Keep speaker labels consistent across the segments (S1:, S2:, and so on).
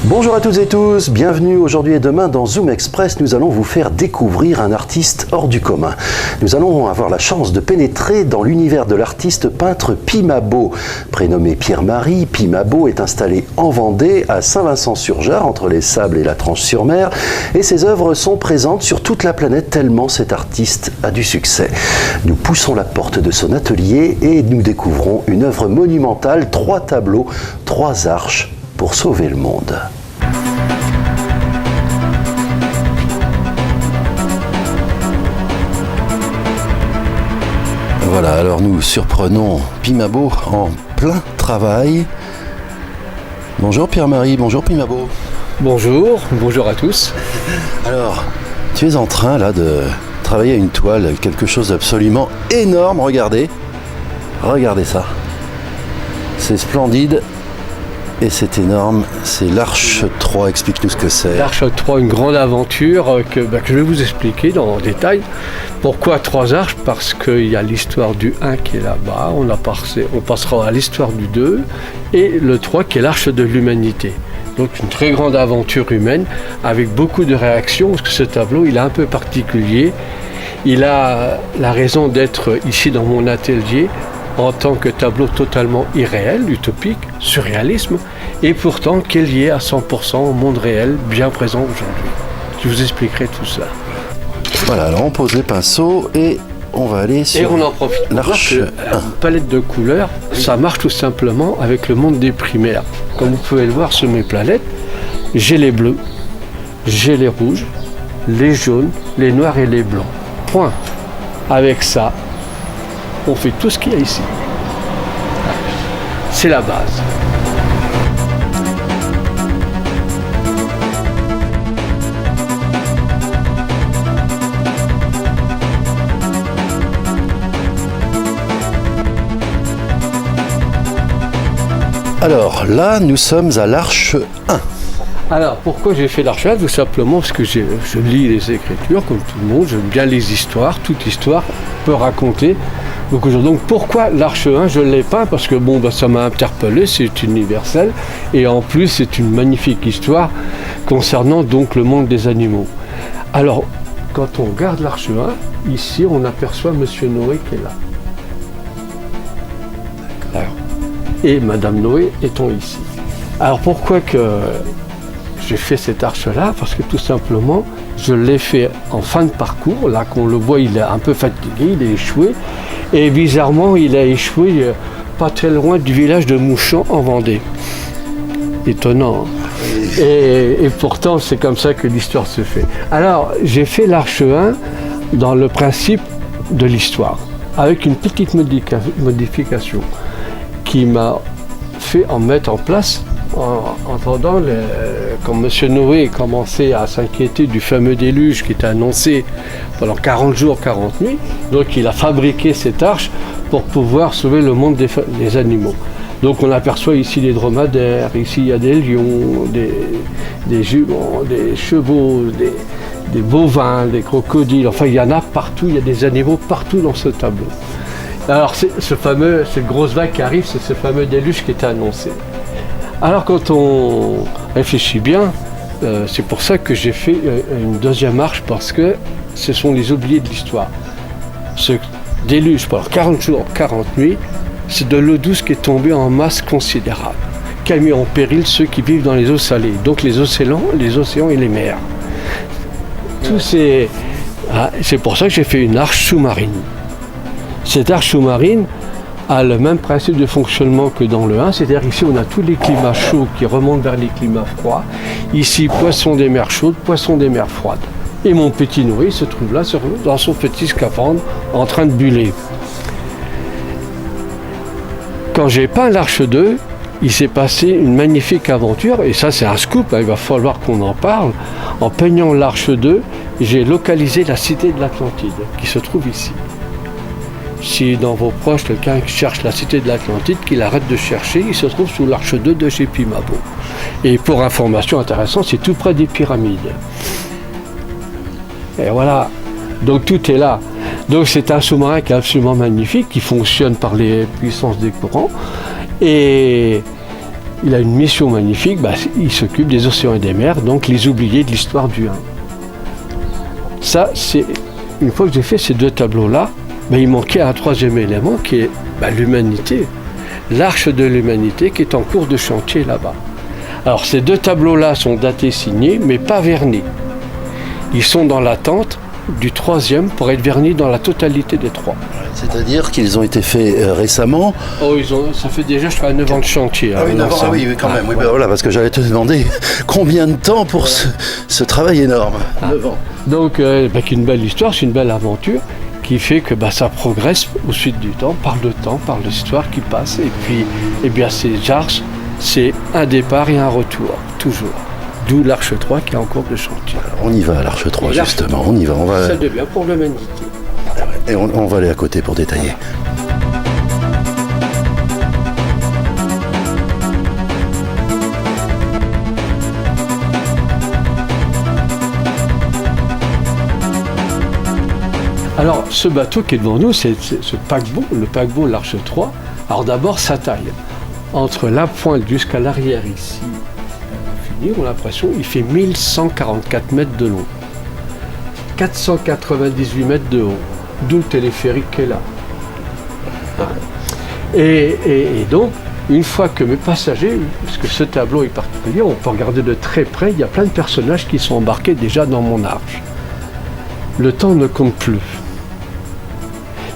S1: Bonjour à toutes et tous, bienvenue aujourd'hui et demain dans Zoom Express. Nous allons vous faire découvrir un artiste hors du commun. Nous allons avoir la chance de pénétrer dans l'univers de l'artiste peintre Pi Mabo. Prénommé Pierre-Marie, Pi Mabo est installé en Vendée, à Saint-Vincent-sur-Jard, entre les Sables et la Tranche-sur-Mer. Et ses œuvres sont présentes sur toute la planète tellement cet artiste a du succès. Nous poussons la porte de son atelier et nous découvrons une œuvre monumentale, 3 tableaux, 3 arches pour sauver le monde. Voilà, alors nous surprenons Pi Mabo en plein travail. Bonjour Pierre-Marie, bonjour Pi Mabo.
S2: Bonjour, bonjour à tous.
S1: Alors, tu es en train là de travailler à une toile, quelque chose d'absolument énorme, regardez ça. C'est splendide. Et c'est énorme, c'est l'Arche 3, explique-nous ce que c'est.
S2: L'Arche 3, une grande aventure que je vais vous expliquer en détail. Pourquoi 3 arches? Parce qu'il y a l'histoire du 1 qui est là-bas, on passera à l'histoire du 2, et le 3 qui est l'Arche de l'humanité. Donc une très grande aventure humaine, avec beaucoup de réactions, parce que ce tableau, il est un peu particulier. Il a la raison d'être ici dans mon atelier, en tant que tableau totalement irréel, utopique, surréalisme, et pourtant qui est lié à 100% au monde réel, bien présent aujourd'hui. Je vous expliquerai tout ça.
S1: Voilà, alors on pose les pinceaux et on va aller sur
S2: et on en profite
S1: l'Arche 1.
S2: Une palette de couleurs, ça marche tout simplement avec le monde des primaires. Comme vous pouvez le voir sur mes palettes, j'ai les bleus, j'ai les rouges, les jaunes, les noirs et les blancs. Point. Avec ça, on fait tout ce qu'il y a ici. C'est la base.
S1: Alors là, nous sommes à l'Arche 1.
S2: Alors, pourquoi j'ai fait l'Arche 1? Tout simplement parce que je lis les écritures, comme tout le monde, j'aime bien les histoires, toute histoire peut raconter. Donc pourquoi l'Arche 1? Je ne l'ai pas parce que ça m'a interpellé, c'est universel, et en plus c'est une magnifique histoire concernant donc le monde des animaux. Alors, quand on regarde l'Arche 1, ici on aperçoit Monsieur Noé qui est là. Alors, et Madame Noé étant ici. Alors pourquoi que j'ai fait cette arche-là? Parce que tout simplement, je l'ai fait en fin de parcours. Là, qu'on le voit, il est un peu fatigué, il est échoué. Et bizarrement, il a échoué pas très loin du village de Mouchamp en Vendée. Étonnant. Hein? Et pourtant, c'est comme ça que l'histoire se fait. Alors, j'ai fait l'Arche 1 dans le principe de l'histoire, avec une petite modification qui m'a fait en mettre en place en entendant quand M. Noé commençait à s'inquiéter du fameux déluge qui était annoncé pendant 40 jours, 40 nuits. Donc il a fabriqué cette arche pour pouvoir sauver le monde des animaux. Donc on aperçoit ici des dromadaires, ici il y a des lions, des juments, des chevaux, des bovins, des crocodiles, enfin il y en a partout, il y a des animaux partout dans ce tableau. Alors cette grosse vague qui arrive, c'est ce fameux déluge qui était annoncé. Alors quand on réfléchit bien, c'est pour ça que j'ai fait une deuxième arche, parce que ce sont les oubliés de l'histoire. Ce déluge pendant 40 jours, 40 nuits, c'est de l'eau douce qui est tombée en masse considérable, qui a mis en péril ceux qui vivent dans les eaux salées, donc les océans et les mers. C'est pour ça que j'ai fait une arche sous-marine. Cette arche sous-marine a le même principe de fonctionnement que dans le 1, c'est-à-dire ici on a tous les climats chauds qui remontent vers les climats froids. Ici, poissons des mers chaudes, poissons des mers froides. Et mon petit Noé se trouve là dans son petit scaphandre en train de buller. Quand j'ai peint l'Arche 2, il s'est passé une magnifique aventure, et ça c'est un scoop, il va falloir qu'on en parle. En peignant l'Arche 2, j'ai localisé la cité de l'Atlantide, qui se trouve ici. Si dans vos proches, quelqu'un cherche la cité de l'Atlantide, qu'il arrête de chercher, il se trouve sous l'Arche 2 de chez Pi Mabo. Et pour information intéressante, c'est tout près des pyramides. Et voilà, donc tout est là. Donc c'est un sous-marin qui est absolument magnifique, qui fonctionne par les puissances des courants. Et il a une mission magnifique, il s'occupe des océans et des mers, donc les oubliés de l'histoire du 1. Ça, c'est une fois que j'ai fait ces 2 tableaux-là, il manquait un 3e élément qui est l'humanité, l'arche de l'humanité qui est en cours de chantier là-bas. Alors ces 2 tableaux-là sont datés, signés, mais pas vernis. Ils sont dans l'attente du 3e pour être vernis dans la totalité des 3.
S1: C'est-à-dire qu'ils ont été faits récemment.
S2: Ça fait déjà, je crois, 9 ans de chantier.
S1: Ah oui, 9 ans, oui, quand même. Oui, voilà, parce que j'allais te demander combien de temps pour ce travail énorme. 9 ans.
S2: Donc, une belle histoire, c'est une belle aventure qui fait que ça progresse au fil du temps, par l'histoire qui passe. Et puis, ces arches, c'est un départ et un retour, toujours. D'où l'Arche 3 qui est en cours de chantier.
S1: Alors, on y va à l'Arche 3, justement. On y va.
S2: Ça devient pour l'humanité.
S1: Et on va aller à côté pour détailler.
S2: Alors, ce bateau qui est devant nous, c'est ce paquebot, le paquebot l'Arche 3. Alors d'abord, sa taille. Entre la pointe jusqu'à l'arrière ici, on a l'impression qu'il fait 1144 mètres de long, 498 mètres de haut, d'où le téléphérique qui est là. Et donc, une fois que mes passagers, parce que ce tableau est particulier, on peut regarder de très près, il y a plein de personnages qui sont embarqués déjà dans mon arche. Le temps ne compte plus.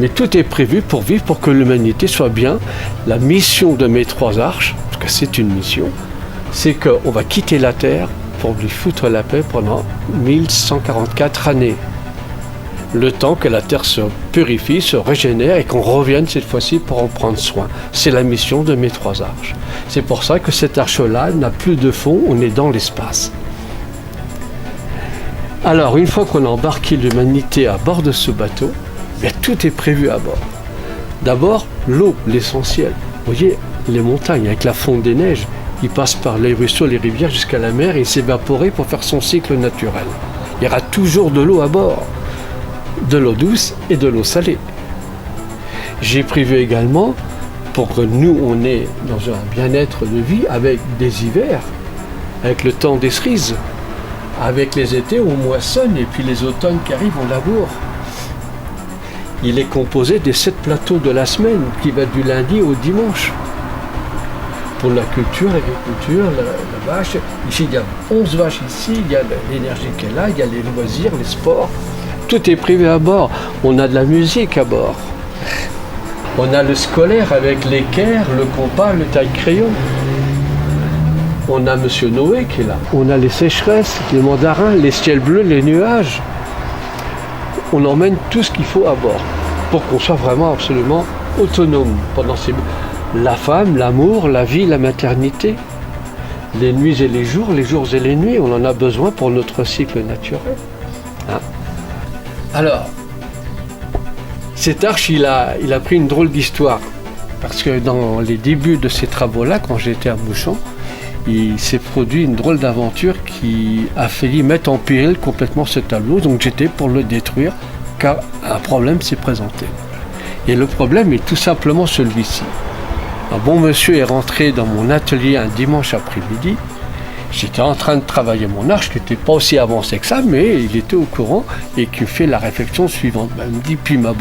S2: Mais tout est prévu pour vivre, pour que l'humanité soit bien. La mission de mes 3 arches, parce que c'est une mission, c'est qu'on va quitter la Terre pour lui foutre la paix pendant 1144 années. Le temps que la Terre se purifie, se régénère et qu'on revienne cette fois-ci pour en prendre soin. C'est la mission de mes 3 arches. C'est pour ça que cette arche-là n'a plus de fond, on est dans l'espace. Alors, une fois qu'on a embarqué l'humanité à bord de ce bateau, tout est prévu à bord. D'abord, l'eau, l'essentiel. Vous voyez, les montagnes avec la fonte des neiges, il passe par les ruisseaux, les rivières jusqu'à la mer et il s'évapore pour faire son cycle naturel. Il y aura toujours de l'eau à bord, de l'eau douce et de l'eau salée. J'ai prévu également, pour que nous, on est dans un bien-être de vie, avec des hivers, avec le temps des cerises, avec les étés où on moissonne et puis les automnes qui arrivent, on laboure. Il est composé des 7 plateaux de la semaine, qui va du lundi au dimanche. Pour la culture, l'agriculture, la vache. Ici, il y a 11 vaches ici, il y a l'énergie qui est là, il y a les loisirs, les sports. Tout est prévu à bord. On a de la musique à bord. On a le scolaire avec l'équerre, le compas, le taille-crayon. On a Monsieur Noé qui est là. On a les sécheresses, les mandarins, les ciels bleus, les nuages. On emmène tout ce qu'il faut à bord pour qu'on soit vraiment absolument autonome pendant ces... La femme, l'amour, la vie, la maternité, les nuits et les jours et les nuits, on en a besoin pour notre cycle naturel. Alors, cet arche, il a pris une drôle d'histoire parce que dans les débuts de ces travaux-là, quand j'étais à Bouchon, il s'est produit une drôle d'aventure qui a failli mettre en péril complètement ce tableau, donc j'étais pour le détruire car un problème s'est présenté. Et le problème est tout simplement celui-ci. Un bon monsieur est rentré dans mon atelier un dimanche après-midi. J'étais en train de travailler mon arche, qui n'était pas aussi avancé que ça, mais il était au courant et qui fait la réflexion suivante. Il me dit, puis bon,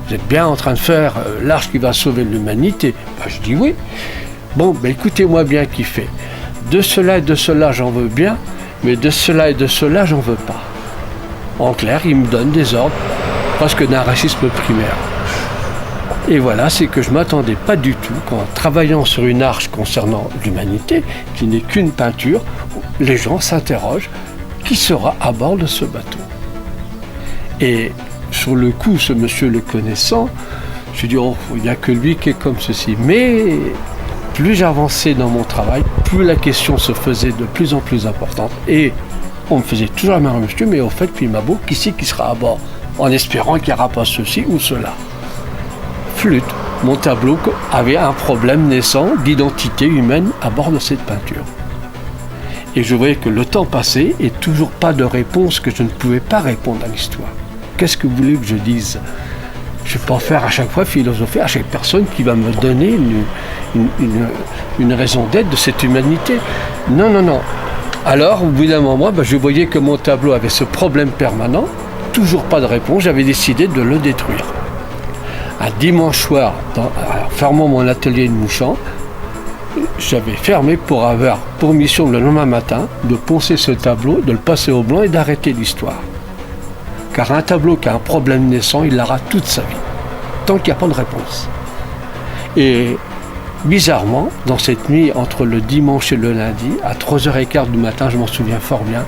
S2: vous êtes bien en train de faire l'arche qui va sauver l'humanité. Je dis oui. Bon, écoutez-moi bien qui fait. De cela et de cela, j'en veux bien, mais de cela et de cela, j'en veux pas. En clair, il me donne des ordres, presque d'un racisme primaire. Et voilà, c'est que je ne m'attendais pas du tout qu'en travaillant sur une arche concernant l'humanité, qui n'est qu'une peinture, les gens s'interrogent qui sera à bord de ce bateau. Et sur le coup, ce monsieur le connaissant, je dis, il n'y a que lui qui est comme ceci. Mais plus j'avançais dans mon travail, plus la question se faisait de plus en plus importante. Et on me faisait toujours la même question, mais au fait, puis Mabo, qui c'est qui sera à bord? En espérant qu'il n'y aura pas ceci ou cela. Flûte, mon tableau avait un problème naissant d'identité humaine à bord de cette peinture. Et je voyais que le temps passait et toujours pas de réponse, que je ne pouvais pas répondre à l'histoire. Qu'est-ce que vous voulez que je dise? Je ne vais pas faire à chaque fois philosopher à chaque personne qui va me donner une raison d'être de cette humanité. Non, non, non. Alors, au bout d'un moment, je voyais que mon tableau avait ce problème permanent, toujours pas de réponse, j'avais décidé de le détruire. Un dimanche soir, en fermant mon atelier de Mouchant, j'avais fermé pour avoir pour mission le lendemain matin de poncer ce tableau, de le passer au blanc et d'arrêter l'histoire. Car un tableau qui a un problème naissant, il l'aura toute sa vie, tant qu'il n'y a pas de réponse. Et bizarrement, dans cette nuit entre le dimanche et le lundi, à 3h15 du matin, je m'en souviens fort bien,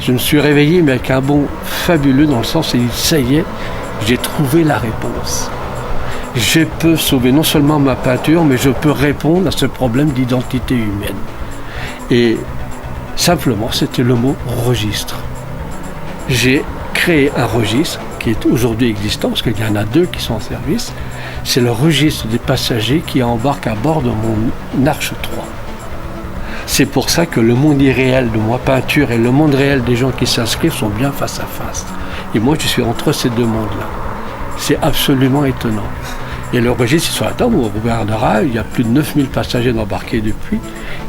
S2: je me suis réveillé mais avec un bond fabuleux dans le sens où ça y est, j'ai trouvé la réponse. Je peux sauver non seulement ma peinture, mais je peux répondre à ce problème d'identité humaine. Et simplement, c'était le mot registre. J'ai créé un registre qui est aujourd'hui existant, parce qu'il y en a 2 qui sont en service. C'est le registre des passagers qui embarquent à bord de mon Arche 3. C'est pour ça que le monde irréel de ma peinture et le monde réel des gens qui s'inscrivent sont bien face à face. Et moi, je suis entre ces 2 mondes-là. C'est absolument étonnant. Et le registre, c'est sur la table, on regardera, il y a plus de 9000 passagers embarqués depuis.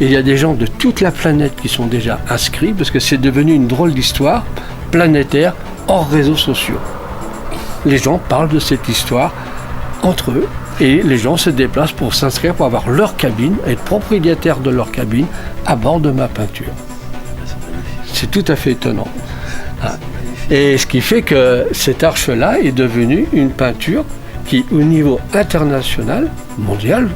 S2: Et il y a des gens de toute la planète qui sont déjà inscrits, parce que c'est devenu une drôle d'histoire planétaire hors réseaux sociaux. Les gens parlent de cette histoire entre eux, et les gens se déplacent pour s'inscrire, pour avoir leur cabine, être propriétaires de leur cabine à bord de ma peinture. C'est tout à fait étonnant. Et ce qui fait que cette arche-là est devenue une peinture qui, au niveau international, mondial,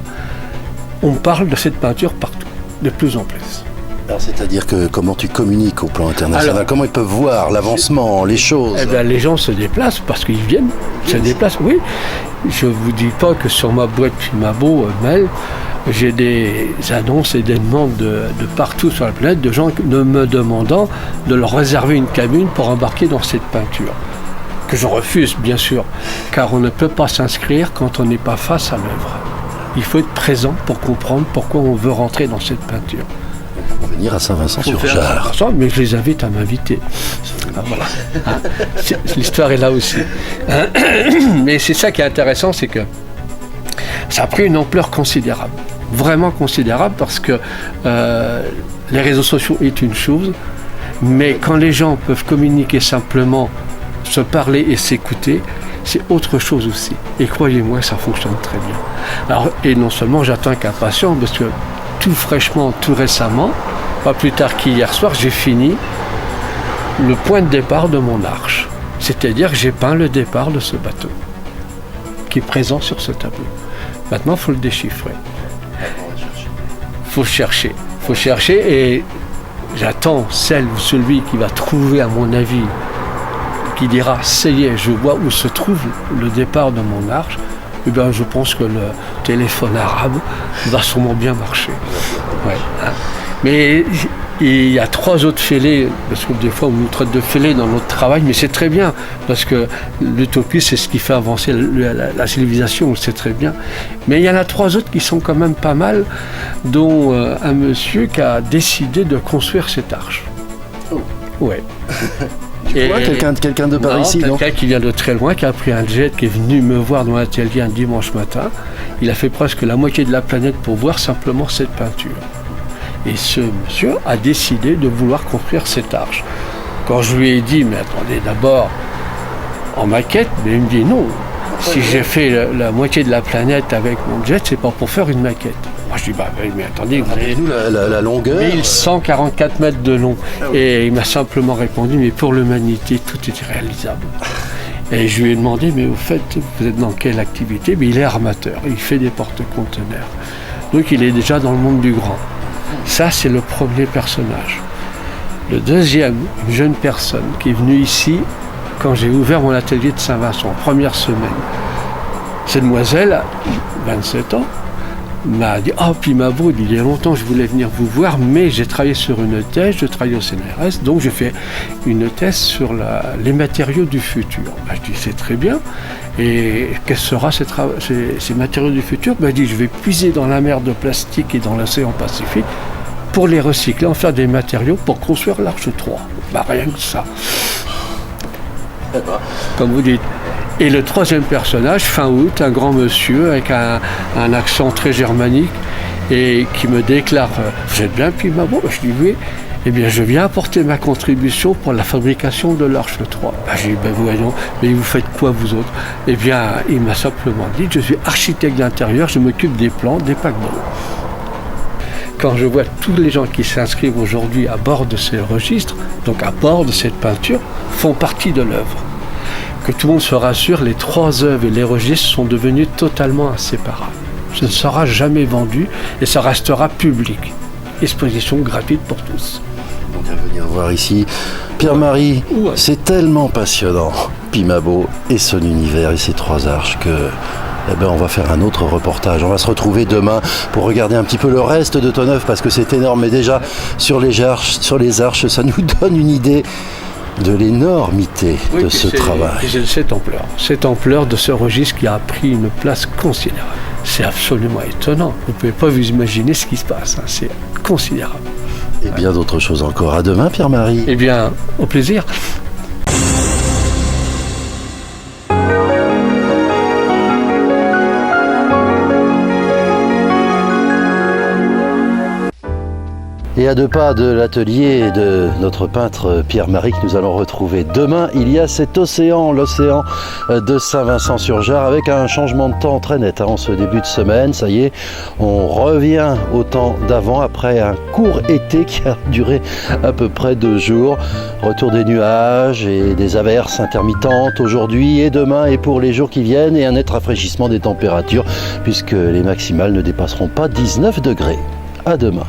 S2: on parle de cette peinture partout, de plus en plus.
S1: Alors, c'est-à-dire que comment tu communiques au plan international? Comment ils peuvent voir l'avancement, les choses?
S2: Eh bien, les gens se déplacent parce qu'ils viennent, se déplacent, oui. Je ne vous dis pas que sur ma boîte Pimabo mail, j'ai des annonces et des demandes de partout sur la planète de gens me demandant de leur réserver une cabine pour embarquer dans cette peinture. Que je refuse, bien sûr, car on ne peut pas s'inscrire quand on n'est pas face à l'œuvre. Il faut être présent pour comprendre pourquoi on veut rentrer dans cette peinture.
S1: Pour venir à Saint-Vincent-sur-Jard.
S2: Mais je les invite à m'inviter. Voilà. L'histoire est là aussi. Mais c'est ça qui est intéressant, c'est que ça a pris une ampleur considérable. Vraiment considérable, parce que les réseaux sociaux est une chose, mais quand les gens peuvent communiquer simplement, se parler et s'écouter, c'est autre chose aussi. Et croyez-moi, ça fonctionne très bien. Alors, et non seulement j'attends qu'impatient, parce que tout fraîchement, tout récemment, pas plus tard qu'hier soir, j'ai fini le point de départ de mon arche. C'est-à-dire que j'ai peint le départ de ce bateau, qui est présent sur ce tableau. Maintenant, il faut le déchiffrer. Il faut chercher. Il faut chercher, et j'attends celle ou celui qui va trouver, à mon avis, qui dira « ça y est, je vois où se trouve le départ de mon arche », eh bien, je pense que le téléphone arabe va sûrement bien marcher. Ouais. Mais il y a 3 autres fêlés, parce que des fois on nous traite de fêlés dans notre travail, mais c'est très bien, parce que l'utopie, c'est ce qui fait avancer la civilisation, c'est très bien. Mais il y en a 3 autres qui sont quand même pas mal, dont un monsieur qui a décidé de construire cette arche.
S1: Oh.
S2: Ouais.
S1: Tu vois quelqu'un de par ici, non?
S2: Quelqu'un qui vient de très loin, qui a pris un jet, qui est venu me voir dans l'atelier un dimanche matin. Il a fait presque la moitié de la planète pour voir simplement cette peinture. Et ce monsieur a décidé de vouloir construire cette arche. Quand je lui ai dit, mais attendez, d'abord, en maquette, mais il me dit non. Si j'ai fait la moitié de la planète avec mon jet, c'est pas pour faire une maquette. Moi, je dis, mais attendez, vous avez
S1: nous la longueur
S2: 1144 mètres de long. Et il m'a simplement répondu, mais pour l'humanité, tout est réalisable. Et je lui ai demandé, mais au fait, vous êtes dans quelle activité? Mais il est armateur, il fait des porte-conteneurs. Donc il est déjà dans le monde du grand. Ça, c'est le premier personnage. Le deuxième, une jeune personne qui est venue ici quand j'ai ouvert mon atelier de Saint-Vincent, première semaine. Cette demoiselle, 27 ans, m'a dit « Ah, Pimabo, il y a longtemps je voulais venir vous voir, mais j'ai travaillé sur une thèse, je travaille au CNRS, donc j'ai fait une thèse sur les matériaux du futur. » Je dis « C'est très bien. Et quels seront ces matériaux du futur ?» Je dis « Je vais puiser dans la mer de plastique et dans l'océan Pacifique pour les recycler, en faire des matériaux pour construire l'Arche 3. » Rien que ça. Comme vous dites. Et le troisième personnage, fin août, un grand monsieur avec un accent très germanique et qui me déclare « Vous êtes bien Pimabo ?» Je dis « Oui. » Eh bien, je viens apporter ma contribution pour la fabrication de l'Arche 3. J'ai dit, voyons, mais vous faites quoi vous autres? Eh bien, il m'a simplement dit, je suis architecte d'intérieur, je m'occupe des plans, des paquebots. Quand je vois tous les gens qui s'inscrivent aujourd'hui à bord de ces registres, donc à bord de cette peinture, font partie de l'œuvre. Que tout le monde se rassure, les 3 œuvres et les registres sont devenus totalement inséparables. Ce ne sera jamais vendu et ça restera public. Exposition gratuite pour tous.
S1: On vient venir voir ici. Pierre-Marie, c'est tellement passionnant, Pimabo et son univers et ses 3 arches que on va faire un autre reportage. On va se retrouver demain pour regarder un petit peu le reste de ton œuvre parce que c'est énorme. Mais déjà, sur les arches, ça nous donne une idée de l'énormité de ce travail.
S2: Cette ampleur de ce registre qui a pris une place considérable. C'est absolument étonnant. Vous ne pouvez pas vous imaginer ce qui se passe. C'est considérable.
S1: Et bien d'autres choses encore. À demain, Pierre-Marie.
S2: Eh bien, au plaisir.
S1: Et à 2 pas de l'atelier de notre peintre Pierre-Marie que nous allons retrouver demain, il y a cet océan, l'océan de Saint-Vincent-sur-Jard, avec un changement de temps très net en ce début de semaine. Ça y est, on revient au temps d'avant après un court été qui a duré à peu près 2 jours. Retour des nuages et des averses intermittentes aujourd'hui et demain et pour les jours qui viennent, et un net rafraîchissement des températures puisque les maximales ne dépasseront pas 19 degrés. À demain.